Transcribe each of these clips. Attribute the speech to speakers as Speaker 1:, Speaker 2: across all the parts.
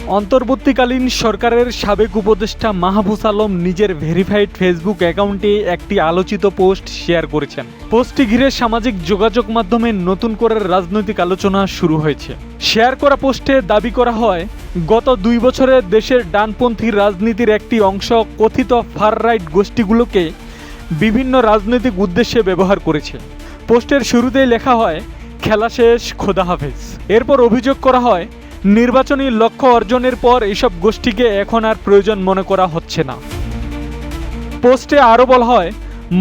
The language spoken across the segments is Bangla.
Speaker 1: অন্তর্বর্তীকালীন সরকারের সাবেক উপদেষ্টা মাহফুজ আলম নিজের ভেরিফাইড ফেসবুক অ্যাকাউন্টে একটি আলোচিত পোস্ট শেয়ার করেছেন। পোস্টটি ঘিরে সামাজিক যোগাযোগ মাধ্যমে নতুন করে রাজনৈতিক আলোচনা শুরু হয়েছে। শেয়ার করা পোস্টে দাবি করা হয়, গত 2 বছরে দেশের ডানপন্থী রাজনীতির একটি অংশ কথিত ফার রাইট গোষ্ঠীগুলোকে বিভিন্ন রাজনৈতিক উদ্দেশ্যে ব্যবহার করেছে। পোস্টের শুরুতেই লেখা হয়, খেলা শেষ, খোদা হাফেজ। এরপর অভিযোগ করা হয়, নির্বাচনী লক্ষ্য অর্জনের পর এইসব গোষ্ঠীকে এখন আর প্রয়োজন মনে করা হচ্ছে না। পোস্টে আরও বলা হয়,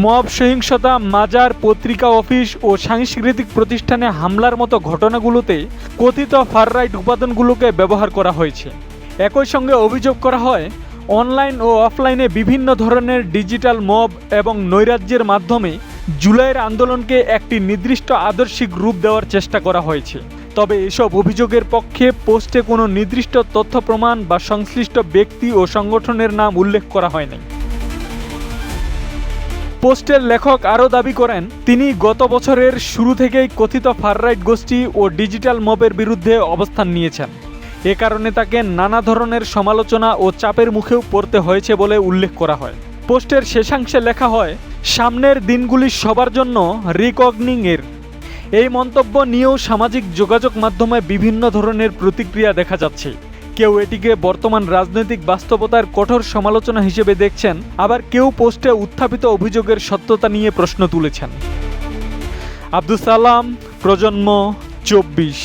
Speaker 1: মব সহিংসতা, মাজার, পত্রিকা অফিস ও সাংস্কৃতিক প্রতিষ্ঠানে হামলার মতো ঘটনাগুলোতে কথিত ফার রাইট উপাদানগুলোকে ব্যবহার করা হয়েছে। একই সঙ্গে অভিযোগ করা হয়, অনলাইন ও অফলাইনে বিভিন্ন ধরনের ডিজিটাল মব এবং নৈরাজ্যের মাধ্যমে জুলাইয়ের আন্দোলনকে একটি নির্দিষ্ট আদর্শিক রূপ দেওয়ার চেষ্টা করা হয়েছে। তবে এসব অভিযোগের পক্ষে পোস্টে কোনো নির্দিষ্ট তথ্য প্রমাণ বা সংশ্লিষ্ট ব্যক্তি ও সংগঠনের নাম উল্লেখ করা হয়নি। পোস্টের লেখক আরও দাবি করেন, তিনি গত বছরের শুরু থেকেই কথিত ফার রাইট গোষ্ঠী ও ডিজিটাল মবের বিরুদ্ধে অবস্থান নিয়েছেন। এ কারণে তাকে নানা ধরনের সমালোচনা ও চাপের মুখেও পড়তে হয়েছে বলে উল্লেখ করা হয়। পোস্টের শেষাংশে লেখা হয়, সামনের দিনগুলি সবার জন্য রিকগনিং এর। এই মন্তব্য নিয়েও সামাজিক যোগাযোগ মাধ্যমে বিভিন্ন ধরনের প্রতিক্রিয়া দেখা যাচ্ছে। কেউ এটিকে বর্তমান রাজনৈতিক বাস্তবতার কঠোর সমালোচনা হিসেবে দেখছেন, আবার কেউ পোস্টে উত্থাপিত অভিযোগের সত্যতা নিয়ে প্রশ্ন তুলেছেন। আব্দুস সালাম, প্রজন্ম 24।